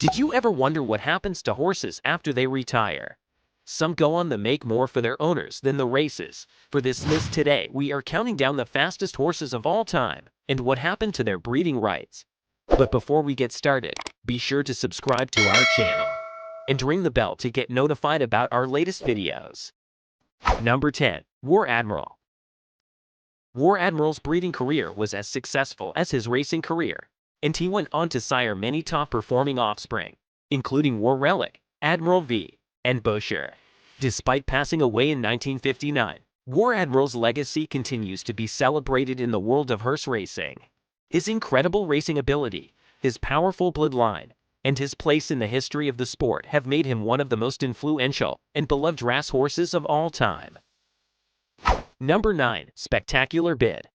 Did you ever wonder what happens to horses after they retire? Some go on to make more for their owners than the races. For this list today, we are counting down the fastest horses of all time and what happened to their breeding rights. But before we get started, be sure to subscribe to our channel and ring the bell to get notified about our latest videos. Number 10. War Admiral. War Admiral's breeding career was as successful as his racing career, and he went on to sire many top-performing offspring, including War Relic, Admiral V, and Boucher. Despite passing away in 1959, War Admiral's legacy continues to be celebrated in the world of horse racing. His incredible racing ability, his powerful bloodline, and his place in the history of the sport have made him one of the most influential and beloved racehorses of all time. Number 9. Spectacular Bid.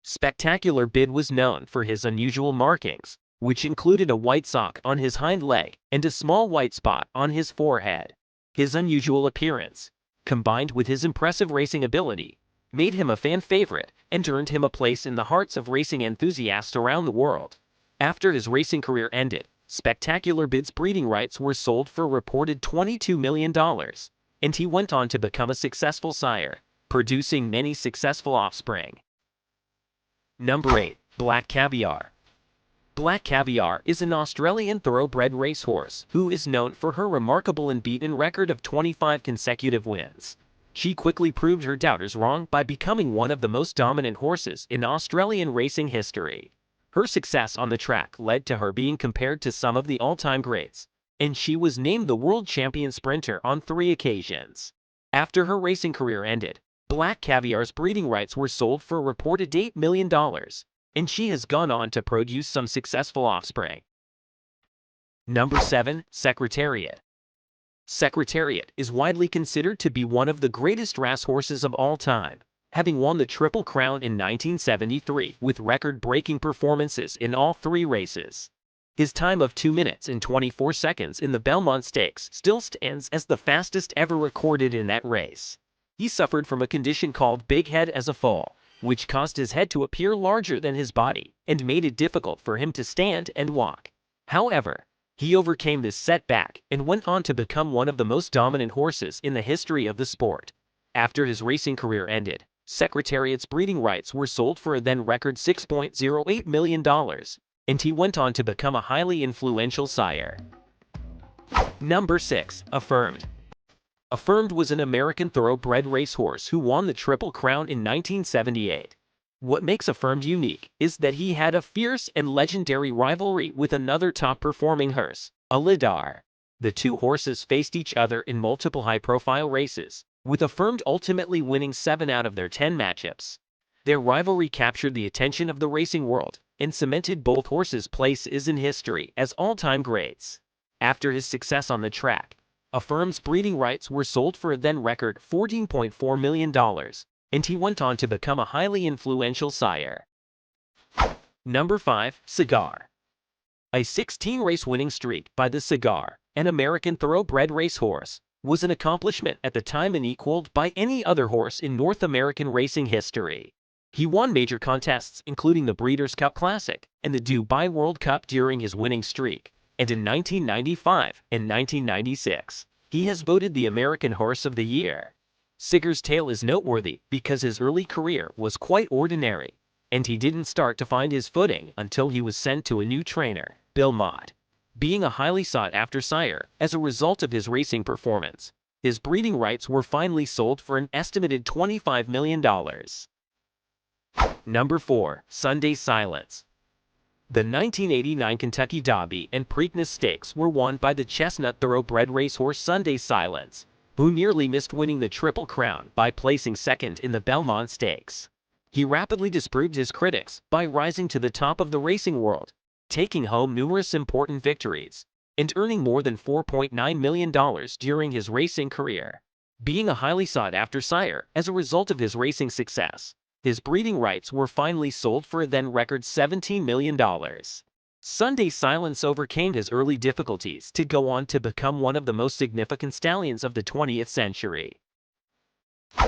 Spectacular Bid was known for his unusual markings, which included a white sock on his hind leg and a small white spot on his forehead. His unusual appearance, combined with his impressive racing ability, made him a fan favorite and earned him a place in the hearts of racing enthusiasts around the world. After his racing career ended, Spectacular Bid's breeding rights were sold for a reported $22 million, and he went on to become a successful sire, producing many successful offspring. Number 8. Black Caviar. Black Caviar is an Australian thoroughbred racehorse who is known for her remarkable unbeaten record of 25 consecutive wins. She quickly proved her doubters wrong by becoming one of the most dominant horses in Australian racing history. Her success on the track led to her being compared to some of the all-time greats, and she was named the world champion sprinter on 3 occasions. After her racing career ended, Black Caviar's breeding rights were sold for a reported $8 million, and she has gone on to produce some successful offspring. Number 7. Secretariat. Secretariat is widely considered to be one of the greatest racehorses of all time, having won the Triple Crown in 1973 with record-breaking performances in all 3 races. His time of 2 minutes and 24 seconds in the Belmont Stakes still stands as the fastest ever recorded in that race. He suffered from a condition called big head as a foal, which caused his head to appear larger than his body and made it difficult for him to stand and walk. However, he overcame this setback and went on to become one of the most dominant horses in the history of the sport. After his racing career ended, Secretariat's breeding rights were sold for a then record $6.08 million, and he went on to become a highly influential sire. Number 6. Affirmed. Affirmed was an American thoroughbred racehorse who won the Triple Crown in 1978. What makes Affirmed unique is that he had a fierce and legendary rivalry with another top-performing horse, Alidar. The 2 horses faced each other in multiple high-profile races, with Affirmed ultimately winning 7 out of their 10 matchups. Their rivalry captured the attention of the racing world and cemented both horses' places in history as all-time greats. After his success on the track, Affirmed's breeding rights were sold for a then record $14.4 million, and he went on to become a highly influential sire. Number 5. Cigar. A 16-race winning streak by the Cigar, an American thoroughbred racehorse, was an accomplishment at the time unequaled by any other horse in North American racing history. He won major contests including the Breeders' Cup Classic and the Dubai World Cup during his winning streak, and in 1995 and 1996, he has voted the American Horse of the Year. Cigar's tale is noteworthy because his early career was quite ordinary, and he didn't start to find his footing until he was sent to a new trainer, Bill Mott. Being a highly sought-after sire as a result of his racing performance, his breeding rights were finally sold for an estimated $25 million. Number 4. Sunday Silence. The 1989 Kentucky Derby and Preakness Stakes were won by the chestnut thoroughbred racehorse Sunday Silence, who nearly missed winning the Triple Crown by placing second in the Belmont Stakes. He rapidly disproved his critics by rising to the top of the racing world, taking home numerous important victories, and earning more than $4.9 million during his racing career. Being a highly sought-after sire as a result of his racing success, his breeding rights were finally sold for a then record $17 million. Sunday Silence overcame his early difficulties to go on to become one of the most significant stallions of the 20th century.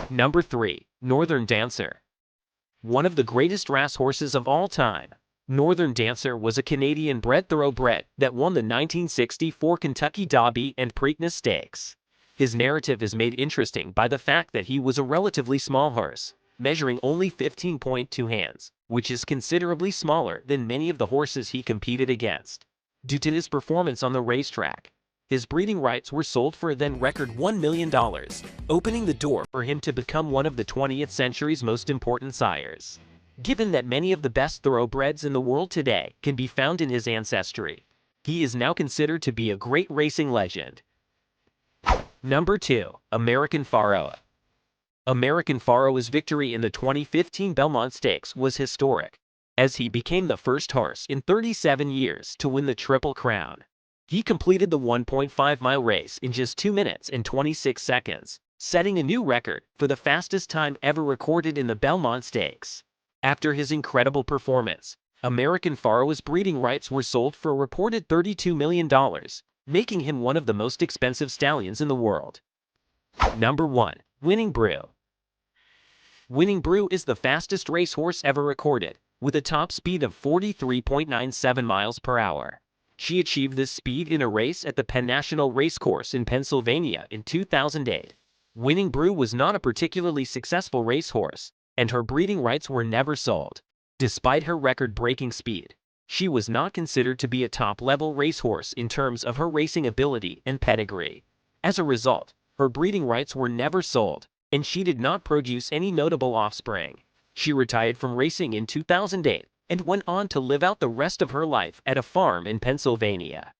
Number 3. Northern Dancer. One of the greatest racehorses of all time, Northern Dancer was a Canadian-bred thoroughbred that won the 1964 Kentucky Derby and Preakness Stakes. His narrative is made interesting by the fact that he was a relatively small horse, measuring only 15.2 hands, which is considerably smaller than many of the horses he competed against. Due to his performance on the racetrack, his breeding rights were sold for a then-record $1 million, opening the door for him to become one of the 20th century's most important sires. Given that many of the best thoroughbreds in the world today can be found in his ancestry, he is now considered to be a great racing legend. Number 2. American Fara. American Fara's victory in the 2015 Belmont Stakes was historic, as he became the first horse in 37 years to win the Triple Crown. He completed the 1.5-mile race in just 2 minutes and 26 seconds, setting a new record for the fastest time ever recorded in the Belmont Stakes. After his incredible performance, American Fara's breeding rights were sold for a reported $32 million, making him one of the most expensive stallions in the world. Number 1. Winning Brew. Winning Brew is the fastest racehorse ever recorded, with a top speed of 43.97 miles per hour. She achieved this speed in a race at the Penn National Racecourse in Pennsylvania in 2008. Winning Brew was not a particularly successful racehorse, and her breeding rights were never sold. Despite her record-breaking speed, she was not considered to be a top-level racehorse in terms of her racing ability and pedigree. As a result, her breeding rights were never sold, and she did not produce any notable offspring. She retired from racing in 2008 and went on to live out the rest of her life at a farm in Pennsylvania.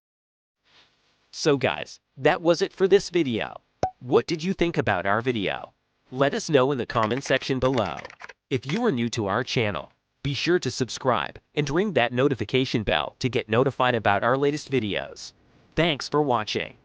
So guys, that was it for this video. What did you think about our video? Let us know in the comment section below. If you are new to our channel, be sure to subscribe and ring that notification bell to get notified about our latest videos. Thanks for watching.